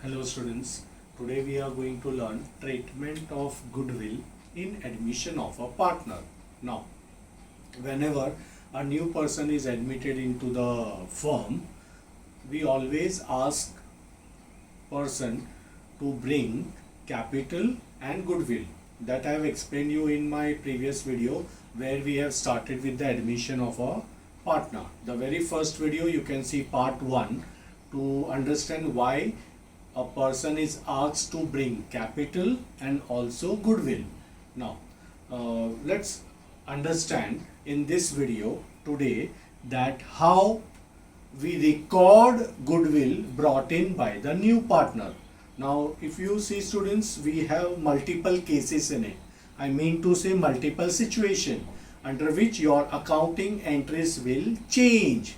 Hello students, today we are going to learn treatment of goodwill in admission of a partner. Now, whenever a new person is admitted into the firm, we always ask person to bring capital and goodwill. That I have explained you in my previous video where we have started with the admission of a partner. The very first video you can see part 1 to understand why a person is asked to bring capital and also goodwill. Now, let's understand in this video today that how we record goodwill brought in by the new partner. Now, if you see students, we have multiple cases in it. I mean to say multiple situation under which your accounting entries will change.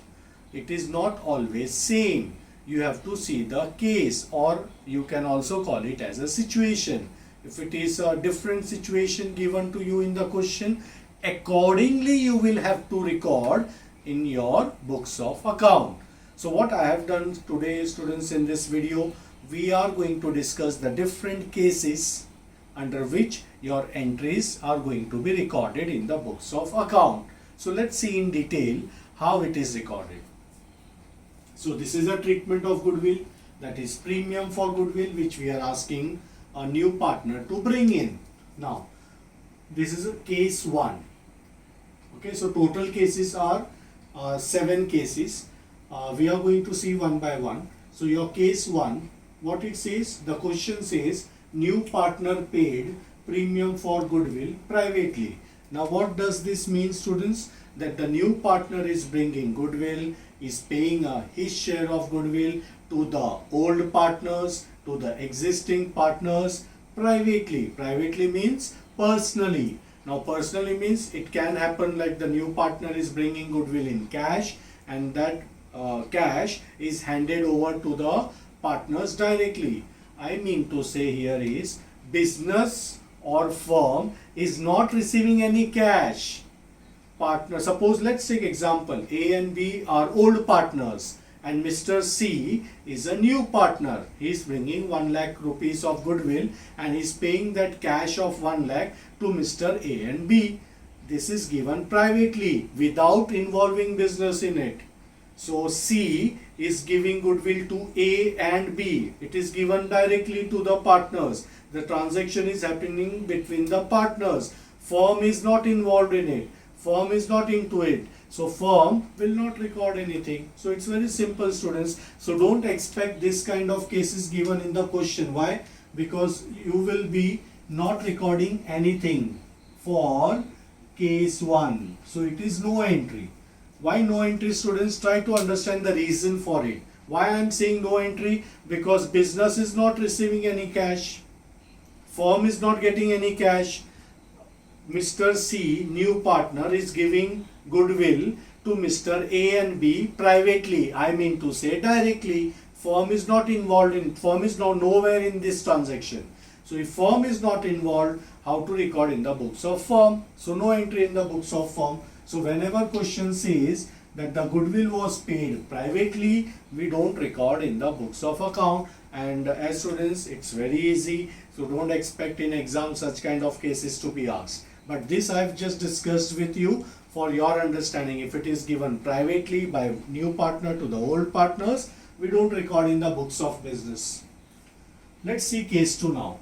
It is not always same. You have to see the case, or you can also call it as a situation. If it is a different situation given to you in the question, accordingly you will have to record in your books of account. So what I have done today, students, in this video, we are going to discuss the different cases under which your entries are going to be recorded in the books of account. So let's see in detail how it is recorded. So this is a treatment of goodwill, that is premium for goodwill, which we are asking a new partner to bring in. Now, this is a case 1. Okay, so total cases are 7 cases. We are going to see one by one. So your case 1, what it says, the question says new partner paid premium for goodwill privately. Now what does this mean, students? That the new partner is bringing goodwill, is paying his share of goodwill to the old partners, to the existing partners privately. Privately means personally. Now personally means it can happen like the new partner is bringing goodwill in cash, and that cash is handed over to the partners directly. I mean to say here is business or firm is not receiving any cash. Partner, suppose let's take example, A and B are old partners and Mr. C is a new partner. He is bringing 1 lakh rupees of goodwill and he is paying that cash of 1 lakh to Mr. A and B. This is given privately without involving business in it. So C is giving goodwill to A and B. It is given directly to the partners. The transaction is happening between the partners. Firm is not involved in it. Firm is not into it. So firm will not record anything. So it's very simple, students. So don't expect this kind of cases given in the question. Why? Because you will be not recording anything for case 1. So it is no entry. Why no entry, students? Try to understand the reason for it. Why I am saying no entry? Because business is not receiving any cash. Firm is not getting any cash. Mr. C, new partner, is giving goodwill to Mr. A and B privately. I mean to say directly. Firm is not involved in, firm is now nowhere in this transaction. So if firm is not involved, how to record in the books of firm? So no entry in the books of firm. So whenever question says that the goodwill was paid privately, we don't record in the books of account. And as students, it's very easy. So don't expect in exam such kind of cases to be asked. But this I've just discussed with you for your understanding. If it is given privately by new partner to the old partners, we don't record in the books of business. Let's see case 2 now.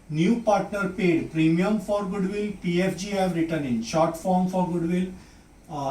New partner paid premium for goodwill. PFG I have written in short form for goodwill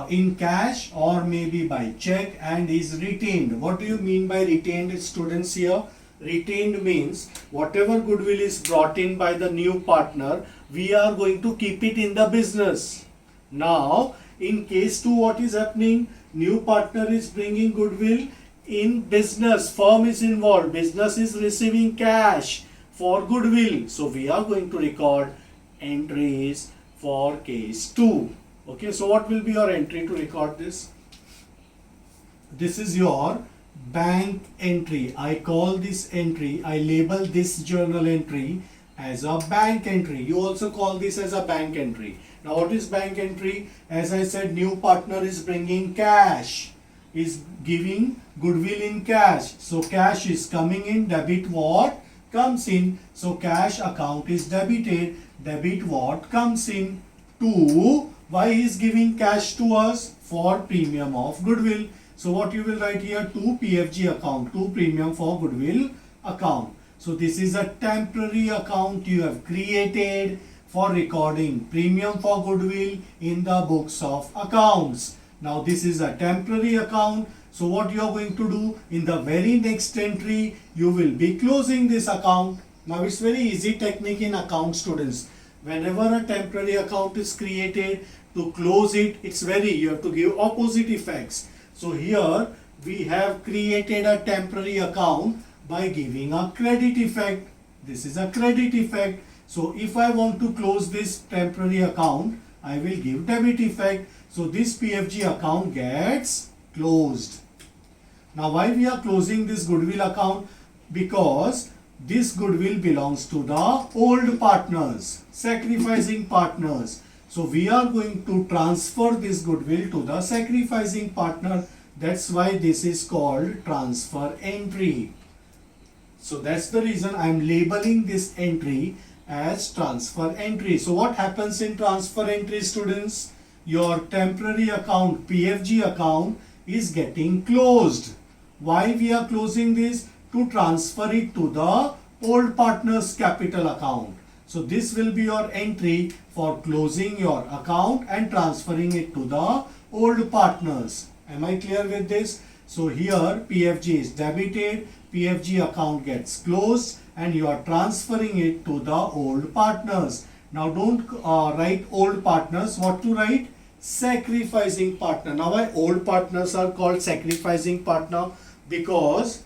in cash or maybe by check, and is retained. What do you mean by retained, students, here? Retained means whatever goodwill is brought in by the new partner, we are going to keep it in the business. Now, in case 2, what is happening? New partner is bringing goodwill in business. Firm is involved. Business is receiving cash for goodwill. So, we are going to record entries for case 2. Okay, so what will be your entry to record this? This is your bank entry. I call this entry, I label this journal entry as a bank entry. You also call this as a bank entry. Now what is bank entry? As I said, new partner is bringing cash is giving goodwill in cash. So cash is coming in, debit what comes in. So cash account is debited, debit what comes in. 2, why he is giving cash to us? For premium of goodwill. So what you will write here? 2 PFG account, 2 premium for goodwill account. So this is a temporary account you have created for recording premium for goodwill in the books of accounts. Now this is a temporary account. So what you are going to do? In the very next entry, you will be closing this account. Now it's very easy technique in account, students. Whenever a temporary account is created, to close it, it's very, you have to give opposite effects. So here we have created a temporary account by giving a credit effect. This is a credit effect. So if I want to close this temporary account, I will give debit effect. So this PFG account gets closed. Now why we are closing this goodwill account? Because this goodwill belongs to the old partners, sacrificing partners. So we are going to transfer this goodwill to the sacrificing partner. That's why this is called transfer entry. So that's the reason I am labeling this entry as transfer entry. So what happens in transfer entry, students? Your temporary account, PFG account, is getting closed. Why we are closing this? To transfer it to the old partner's capital account. So this will be your entry for closing your account and transferring it to the old partners. Am I clear with this? So here PFG is debited, PFG account gets closed, and you are transferring it to the old partners. Now don't write old partners. What to write? Sacrificing partner. Now why old partners are called sacrificing partner? Because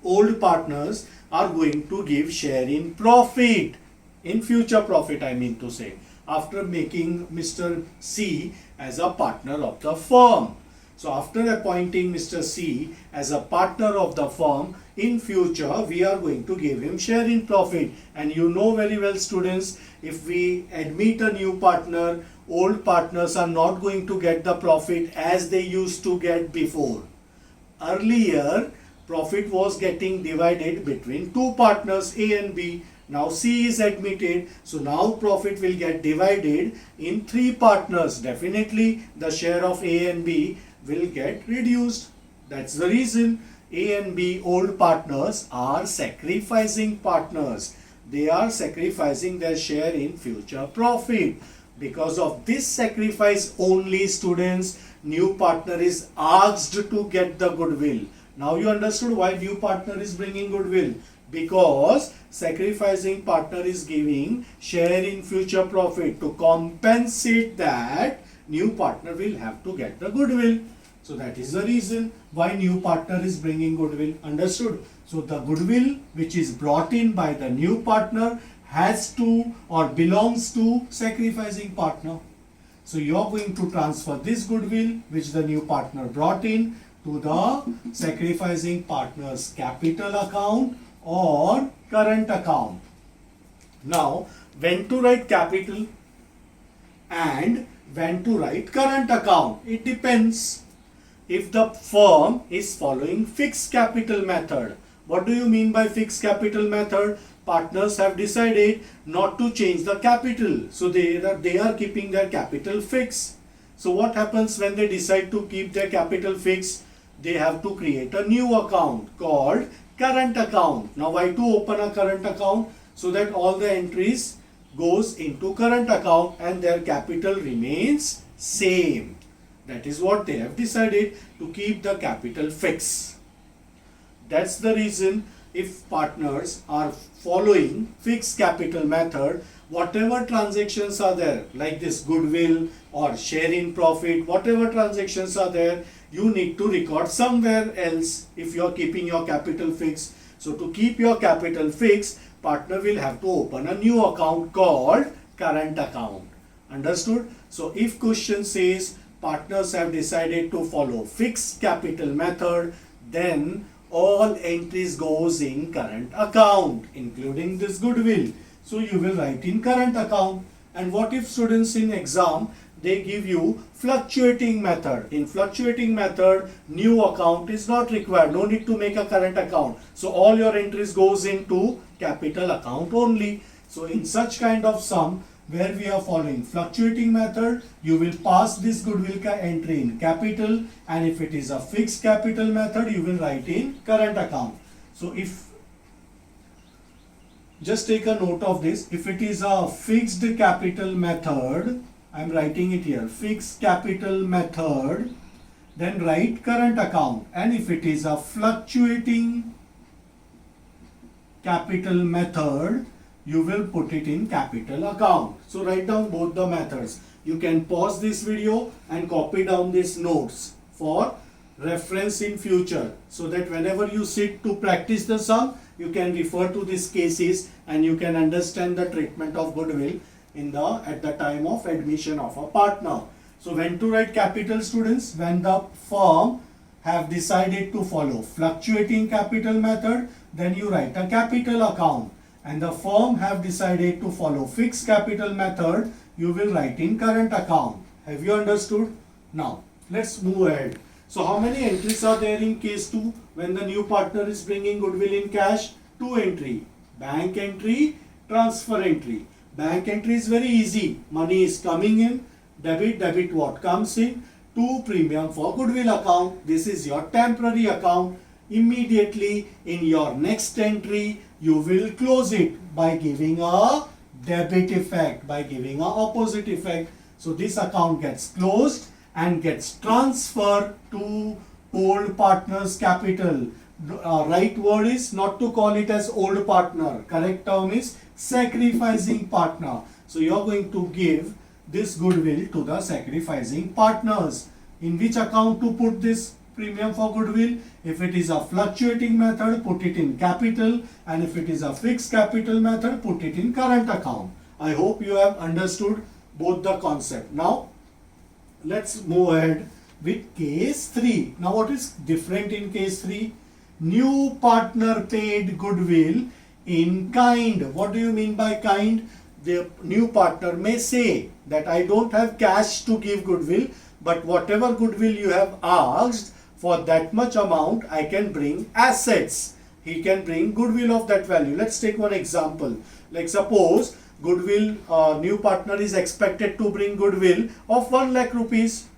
old partners are going to give share in profit, in future profit I mean to say, after making Mr. C as a partner of the firm. So after appointing Mr. C as a partner of the firm, in future we are going to give him share in profit. And you know very well, students, if we admit a new partner, old partners are not going to get the profit as they used to get before. Earlier, profit was getting divided between two partners, A and B. Now C is admitted, so now profit will get divided in 3 partners. Definitely the share of A and B will get reduced. That's the reason A and B, old partners, are sacrificing partners. They are sacrificing their share in future profit. Because of this sacrifice only, students, new partner is asked to get the goodwill. Now you understood why new partner is bringing goodwill. Because sacrificing partner is giving share in future profit. To compensate that, new partner will have to get the goodwill. So that is the reason why new partner is bringing goodwill. Understood? So the goodwill which is brought in by the new partner has to or belongs to sacrificing partner. So you are going to transfer this goodwill which the new partner brought in to the sacrificing partner's capital account or current account. Now, when to write capital and when to write current account? It depends. If the firm is following fixed capital method. What do you mean by fixed capital method? Partners have decided not to change the capital. So they are keeping their capital fixed. So what happens when they decide to keep their capital fixed? They have to create a new account called current account. Now why to open a current account? So that all the entries goes into current account and their capital remains same. That is what they have decided, to keep the capital fixed. That's the reason if partners are following fixed capital method, whatever transactions are there, like this goodwill or share in profit, whatever transactions are there, you need to record somewhere else if you are keeping your capital fixed. So to keep your capital fixed, partner will have to open a new account called current account. Understood? So if question says partners have decided to follow fixed capital method, then all entries goes in current account, including this goodwill. So you will write in current account. And what if, students, in exam they give you fluctuating method. In fluctuating method, new account is not required. No need to make a current account. So all your entries goes into capital account only. So in such kind of sum, where we are following fluctuating method, you will pass this goodwill entry in capital, and if it is a fixed capital method, you will write in current account. So if, just take a note of this, if it is a fixed capital method, I am writing it here, fixed capital method, then write current account, and if it is a fluctuating capital method, you will put it in capital account. So write down both the methods. You can pause this video and copy down these notes for reference in future, so that whenever you sit to practice the sum, you can refer to these cases and you can understand the treatment of goodwill at the time of admission of a partner. So when to write capital, students? When the firm have decided to follow fluctuating capital method, then you write a capital account. And the firm have decided to follow fixed capital method, you will write in current account. Have you understood? Now, let's move ahead. So, how many entries are there in case 2 when the new partner is bringing goodwill in cash? 2 entry. Bank entry, transfer entry. Bank entry is very easy. Money is coming in, debit what comes in, 2 premium for goodwill account. This is your temporary account. Immediately in your next entry, you will close it by giving a debit effect, by giving a opposite effect. So this account gets closed and gets transferred to old partner's capital. Right word is not to call it as old partner. Correct term is sacrificing partner. So you are going to give this goodwill to the sacrificing partners. In which account to put this premium for goodwill? If it is a fluctuating method, put it in capital, and if it is a fixed capital method, put it in current account. I hope you have understood both the concept. Now let's move ahead with case 3. Now what is different in case 3? New partner paid goodwill in kind. What do you mean by kind? The new partner may say that I don't have cash to give goodwill, but whatever goodwill you have asked, for that much amount I can bring assets. He can bring goodwill of that value. Let's take one example. Like suppose goodwill, new partner is expected to bring goodwill of 1 lakh rupees.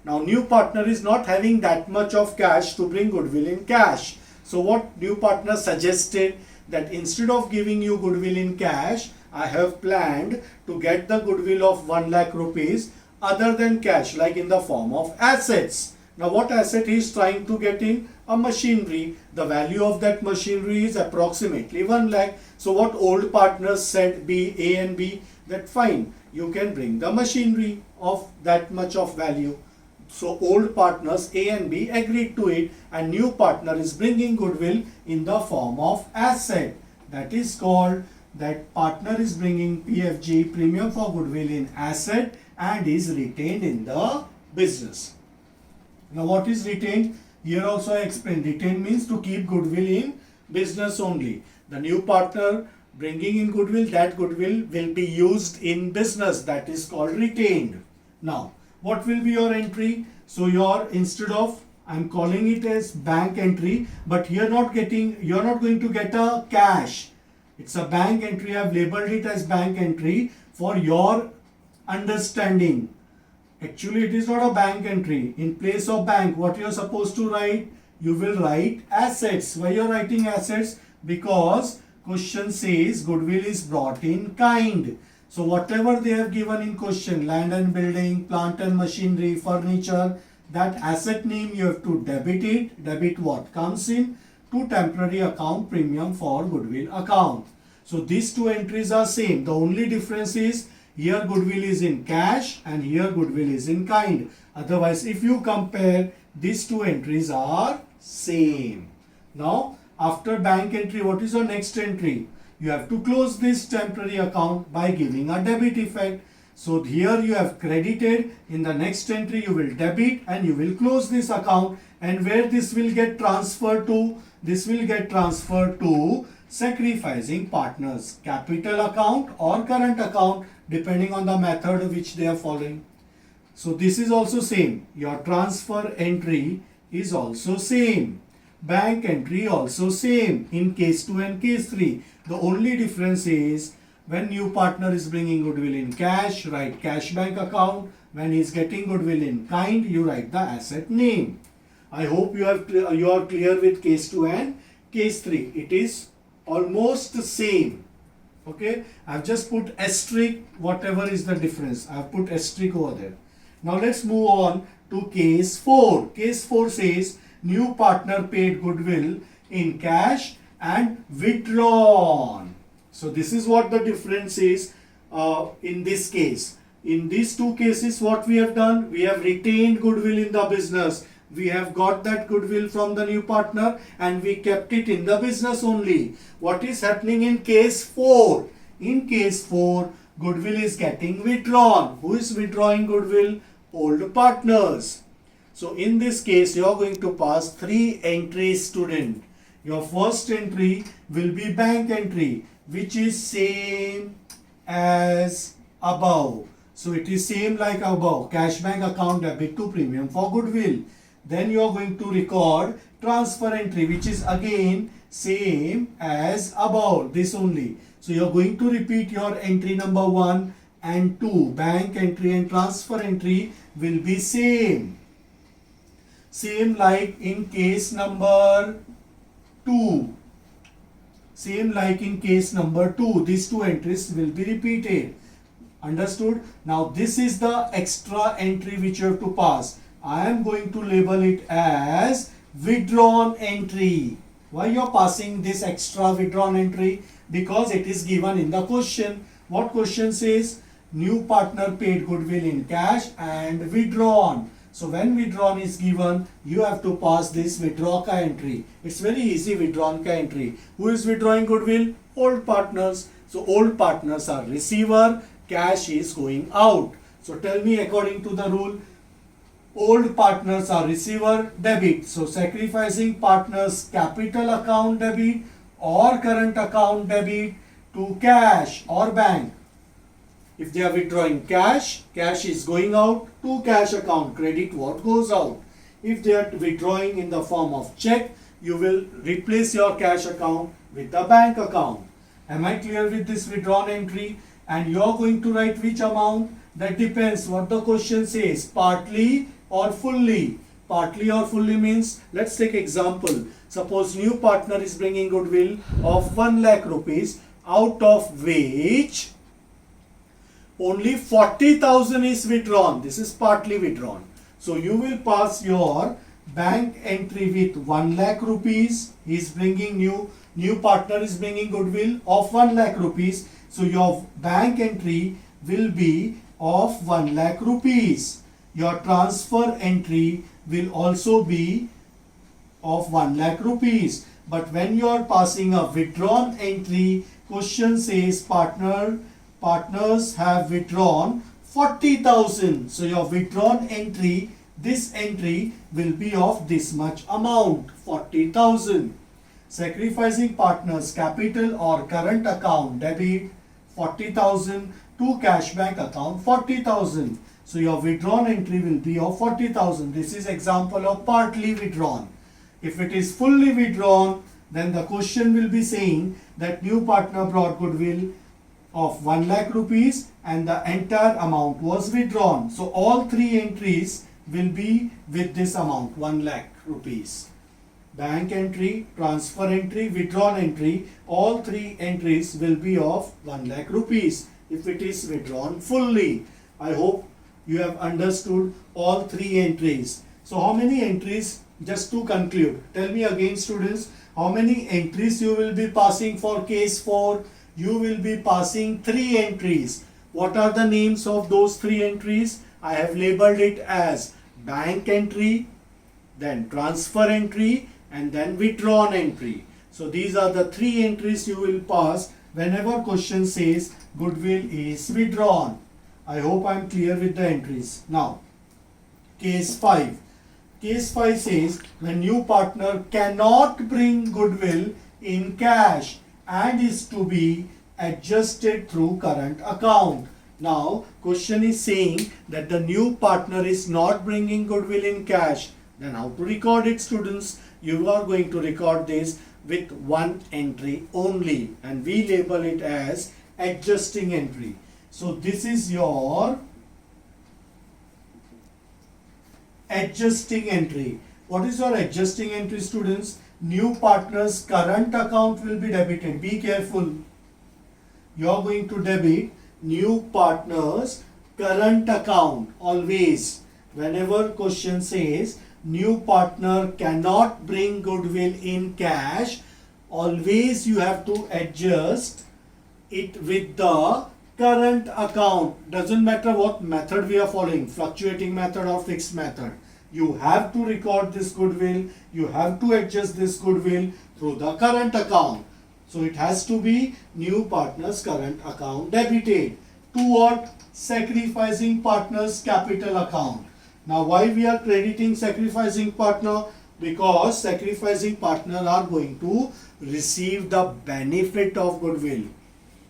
Now new partner is not having that much of cash to bring goodwill in cash. So what new partner suggested, that instead of giving you goodwill in cash, I have planned to get the goodwill of 1 lakh rupees other than cash, like in the form of assets. Now what asset he is trying to get in? A machinery. The value of that machinery is approximately 1 lakh. So what old partners said, A and B, that fine, you can bring the machinery of that much of value. So old partners A and B agreed to it, and new partner is bringing goodwill in the form of asset. That is called, that partner is bringing PFG, premium for goodwill, in asset and is retained in the business. Now what is retained? Here also I explained, retained means to keep goodwill in business only. The new partner bringing in goodwill, that goodwill will be used in business, that is called retained. Now what will be your entry? So your, instead of, I am calling it as bank entry, but here you are not going to get a cash. It's a bank entry. I have labeled it as bank entry for your understanding. Actually it is not a bank entry. In place of bank, what you are supposed to write? You will write assets. Why you are writing assets? Because question says goodwill is brought in kind. So whatever they have given in question, land and building, plant and machinery, furniture, that asset name you have to debit it. Debit what comes in to temporary account, premium for goodwill account. So these two entries are same. The only difference is here goodwill is in cash and here goodwill is in kind. Otherwise, if you compare, these two entries are same. Now after bank entry, what is your next entry? You have to close this temporary account by giving a debit effect. So here you have credited, in the next entry you will debit and you will close this account. And where this will get transferred to? This will get transferred to sacrificing partners, capital account or current account, depending on the method which they are following. So this is also same. Your transfer entry is also same. Bank entry also same in case 2 and case 3. The only difference is when new partner is bringing goodwill in cash, write cash bank account. When he is getting goodwill in kind, you write the asset name. I hope you are clear with case 2 and case 3. It is almost the same. Okay, I have just put asterisk, whatever is the difference. I have put asterisk over there. Now let's move on to case 4. Case 4 says new partner paid goodwill in cash and withdrawn. So this is what the difference is in this case. In these two cases, what we have done, we have retained goodwill in the business. We have got that goodwill from the new partner and we kept it in the business only. What is happening in case 4? In case 4, goodwill is getting withdrawn. Who is withdrawing goodwill? Old partners. So in this case, you are going to pass 3 entries, student. Your first entry will be bank entry, which is same as above. So it is same like above. Cash bank account debit to premium for goodwill. Then you are going to record transfer entry, which is again same as above, this only. So you are going to repeat your entry number 1 and 2. Bank entry and transfer entry will be same. Same like in case number 2. Same like in case number 2. These 2 entries will be repeated. Understood? Now this is the extra entry which you have to pass. I am going to label it as withdrawn entry. Why you are passing this extra withdrawn entry? Because it is given in the question. What question says? New partner paid goodwill in cash and withdrawn. So when withdrawn is given, you have to pass this withdraw ka entry. It's very easy, withdrawn ka entry. Who is withdrawing goodwill? Old partners. So old partners are receiver, cash is going out. So tell me according to the rule, old partners are receiver, debit. So sacrificing partners capital account debit or current account debit to cash or bank. If they are withdrawing cash, cash is going out to cash account, credit what goes out. If they are withdrawing in the form of check, you will replace your cash account with the bank account. Am I clear with this withdrawn entry? And you are going to write which amount? That depends what the question says, partly or fully. Partly or fully means, let's take example. Suppose new partner is bringing goodwill of 1 lakh rupees, out of which only 40,000 is withdrawn. This is partly withdrawn. So you will pass your bank entry with 1 lakh rupees. He is bringing new partner is bringing goodwill of 1 lakh rupees. So your bank entry will be of 1 lakh rupees. Your transfer entry will also be of 1 lakh rupees. But when you are passing a withdrawn entry, question says partners have withdrawn 40,000. So your withdrawn entry, this entry will be of this much amount, 40,000. Sacrificing partners capital or current account debit 40,000 to cash bank account 40,000. So your withdrawn entry will be of 40,000. This is example of partly withdrawn. If it is fully withdrawn, then the question will be saying that new partner brought goodwill of 1 lakh rupees and the entire amount was withdrawn. So all 3 entries will be with this amount, 1 lakh rupees. Bank entry, transfer entry, withdrawn entry, all 3 entries will be of 1 lakh rupees if it is withdrawn fully. I hope you have understood all 3 entries. So how many entries, just to conclude, tell me again students, how many entries you will be passing for case 4? You will be passing 3 entries. What are the names of those 3 entries? I have labeled it as bank entry, then transfer entry, and then withdrawn entry. So these are the 3 entries you will pass whenever question says goodwill is withdrawn. I hope I am clear with the entries. Now, case 5. Case 5 says when new partner cannot bring goodwill in cash and is to be adjusted through current account. Now, question is saying that the new partner is not bringing goodwill in cash. Then how to record it, students? You are going to record this with one entry only, and we label it as adjusting entry. So this is your adjusting entry. What is your adjusting entry, students? New partner's current account will be debited. Be careful. You are going to debit new partner's current account always. Whenever question says new partner cannot bring goodwill in cash, always you have to adjust it with the current account. Doesn't matter what method we are following, fluctuating method or fixed method. You have to record this goodwill. You have to adjust this goodwill through the current account. So it has to be new partner's current account debited to what? Sacrificing partner's capital account. Now why we are crediting sacrificing partner? Because sacrificing partner are going to receive the benefit of goodwill.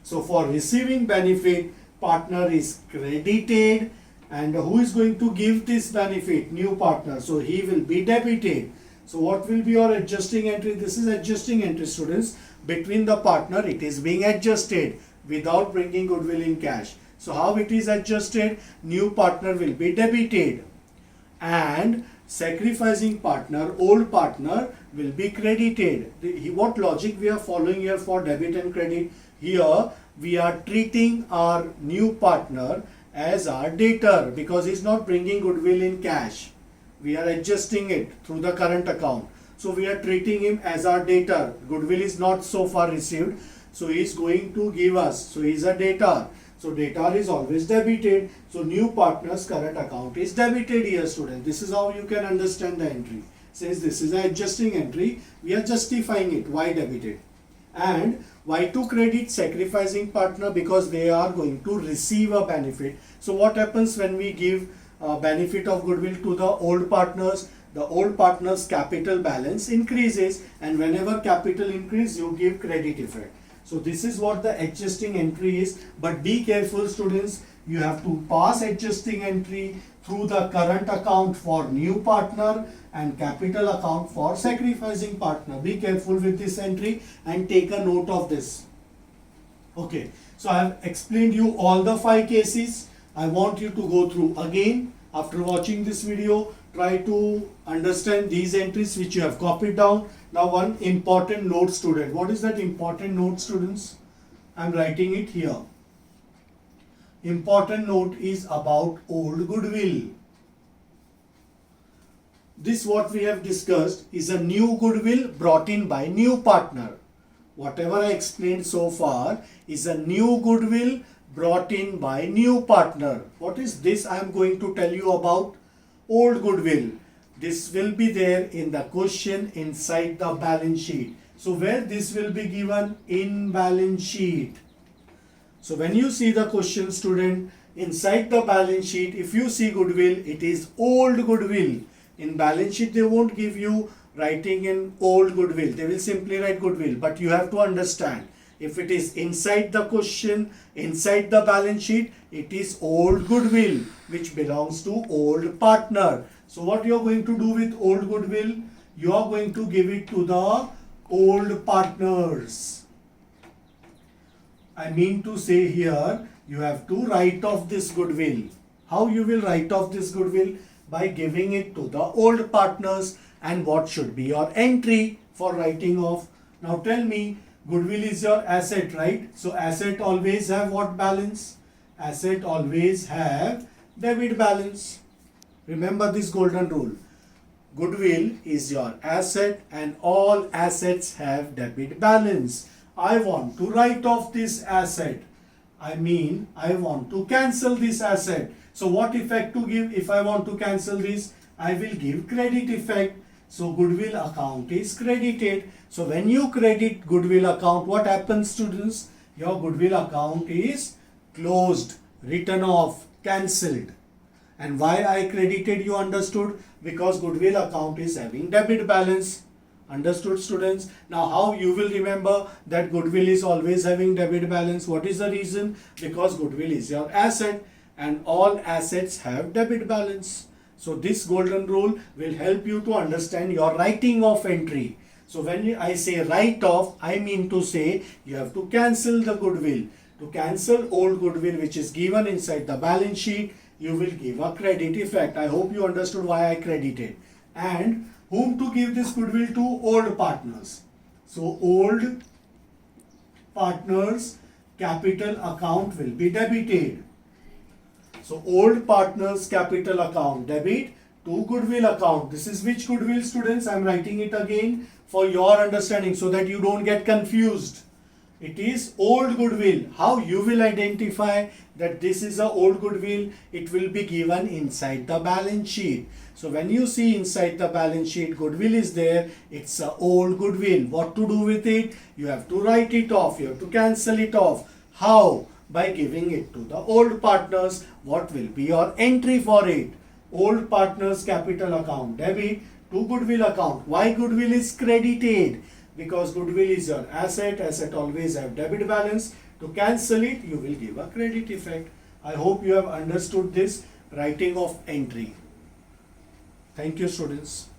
So for receiving benefit, partner is credited, and who is going to give this benefit? New partner. So he will be debited. So what will be your adjusting entry? This is adjusting entry, students. Between the partner, it is being adjusted without bringing goodwill in cash. So how it is adjusted? New partner will be debited, and sacrificing partner, old partner, will be credited. What logic we are following here for debit and credit? Here we are treating our new partner as our debtor because he is not bringing goodwill in cash. We are adjusting it through the current account. So we are treating him as our debtor. Goodwill is not so far received. So he is going to give us. So he is a debtor. So debtor is always debited. So new partner's current account is debited here, student. This is how you can understand the entry. Says this is an adjusting entry. We are justifying it. Why debited? And why to credit sacrificing partner? Because they are going to receive a benefit. So what happens when we give benefit of goodwill to the old partners? The old partner's capital balance increases, and whenever capital increase, you give credit effect. So this is what the adjusting entry is. But be careful, students. You have to pass adjusting entry through the current account for new partner and capital account for sacrificing partner. Be careful with this entry and take a note of this. Okay. So I have explained you all the 5 cases. I want you to go through again. After watching this video, try to understand these entries which you have copied down. Now one important note, student. What is that important note, students? I am writing it here. Important note is about old goodwill. This what we have discussed is a new goodwill brought in by new partner. Whatever I explained so far is a new goodwill brought in by new partner. What is this I am going to tell you about? Old goodwill. This will be there in the question inside the balance sheet. So where this will be given? In balance sheet. So when you see the question, student, inside the balance sheet, if you see goodwill, it is old goodwill. In balance sheet, they won't give you writing in old goodwill. They will simply write goodwill. But you have to understand, if it is inside the question, inside the balance sheet, it is old goodwill, which belongs to old partner. So what you are going to do with old goodwill? You are going to give it to the old partners. I mean to say here, you have to write off this goodwill. How you will write off this goodwill? By giving it to the old partners. And what should be your entry for writing off? Now tell me, goodwill is your asset, right? So asset always have what balance? Asset always have debit balance. Remember this golden rule. Goodwill is your asset and all assets have debit balance. I want to write off this asset. I mean, I want to cancel this asset. So what effect to give if I want to cancel this? I will give credit effect. So goodwill account is credited. So when you credit goodwill account, what happens, students? Your goodwill account is closed, written off, cancelled. And why I credited, you understood? Because goodwill account is having debit balance. Understood, students? Now how you will remember that goodwill is always having debit balance? What is the reason? Because goodwill is your asset and all assets have debit balance. So this golden rule will help you to understand your writing off entry. So when I say write off, I mean to say you have to cancel the goodwill. To cancel old goodwill which is given inside the balance sheet, you will give a credit effect. I hope you understood why I credited. And whom to give this goodwill to? Old partners. So old partners capital account will be debited. So old partners capital account debit to goodwill account. This is which goodwill, students? I am writing it again for your understanding so that you don't get confused. It is old goodwill. How you will identify that this is a old goodwill? It will be given inside the balance sheet. So when you see inside the balance sheet goodwill is there, it's a old goodwill. What to do with it? You have to write it off. You have to cancel it off. How? By giving it to the old partners. What will be your entry for it? Old partners capital account debit to goodwill account. Why goodwill is credited? Because goodwill is your asset. Asset always have debit balance. To cancel it, you will give a credit effect. I hope you have understood this writing of entry. Thank you, students.